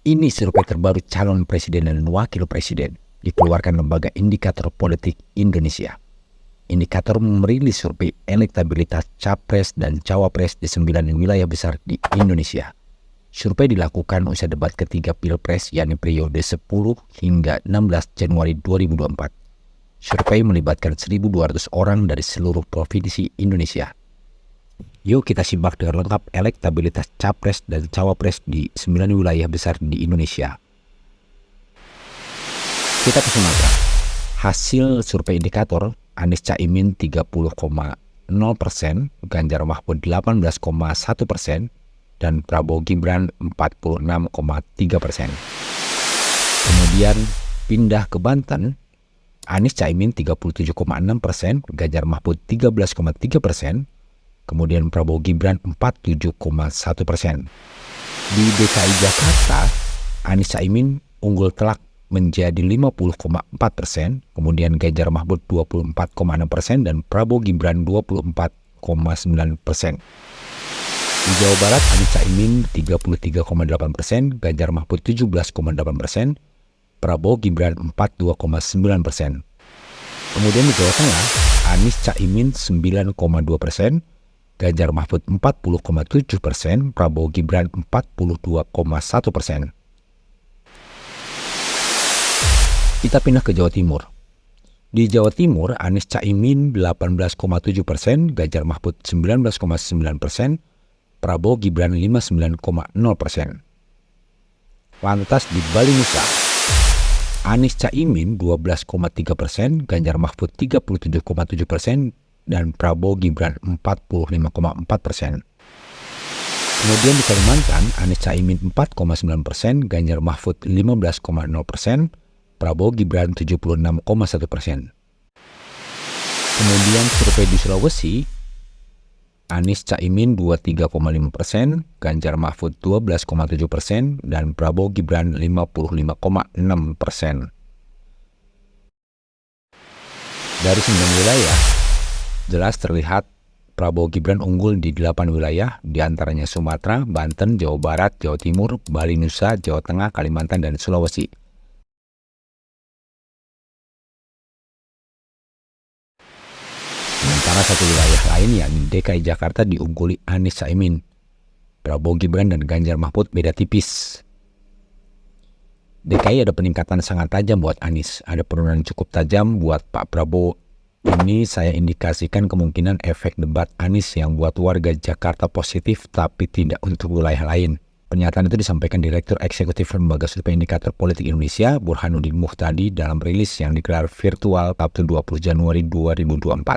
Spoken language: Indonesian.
Ini survei terbaru calon presiden dan wakil presiden dikeluarkan Lembaga Indikator Politik Indonesia. Indikator merilis survei elektabilitas capres dan cawapres di 9 wilayah besar di Indonesia. Survei dilakukan usai debat ketiga Pilpres, yakni periode 10 hingga 16 Januari 2024. Survei melibatkan 1.200 orang dari seluruh provinsi Indonesia. Yuk kita simak dengan lengkap elektabilitas capres dan cawapres di 9 wilayah besar di Indonesia. Kita ke Sumatera. Hasil survei indikator, Anies Caimin 30,0%, Ganjar Mahfud 18,1%, dan Prabowo Gibran 46,3%. Kemudian pindah ke Banten, Anies Caimin 37,6%, Ganjar Mahfud 13,3%, kemudian Prabowo Gibran 47,1%. Di DKI Jakarta, Anies Caimin unggul telak menjadi 50,4%, kemudian Ganjar Mahfud 24,6% dan Prabowo Gibran 24,9%. Di Jawa Barat, Anies Caimin 33,8%, Ganjar Mahfud 17,8%, Prabowo Gibran 42,9%. Kemudian di Jawa Tengah, Anies Caimin 9,2%, Ganjar Mahfud 40,7%, Prabowo Gibran 42,1%. Kita pindah ke Jawa Timur. Di Jawa Timur, Anies Caimin 18,7%, Ganjar Mahfud 19,9%, Prabowo Gibran 59,0%. Lantas di Bali Nusa, Anies Caimin 12,3%, Ganjar Mahfud 37,7%, dan Prabowo Gibran 45,4%. Kemudian di Kalimantan, Anies Caimin 4,9%, Ganjar Mahfud 15,0%, Prabowo Gibran 76,1%. Kemudian survei di Sulawesi, Anies Caimin 23,5%, Ganjar Mahfud 12,7%, dan Prabowo Gibran 55,6%. Dari 9 wilayah, jelas terlihat Prabowo Gibran unggul di 8 wilayah, diantaranya Sumatera, Banten, Jawa Barat, Jawa Timur, Bali Nusa, Jawa Tengah, Kalimantan, dan Sulawesi. Sementara satu wilayah lain, yakni DKI Jakarta, diungguli Anies Caimin. Prabowo Gibran dan Ganjar Mahfud beda tipis. DKI ada peningkatan sangat tajam buat Anies, ada penurunan cukup tajam buat Pak Prabowo. Ini saya indikasikan kemungkinan efek debat Anies yang buat warga Jakarta positif tapi tidak untuk wilayah lain. Pernyataan itu disampaikan Direktur Eksekutif Lembaga Survei Indikator Politik Indonesia, Burhanuddin Muhtadi, dalam rilis yang digelar virtual Sabtu 20 Januari 2024.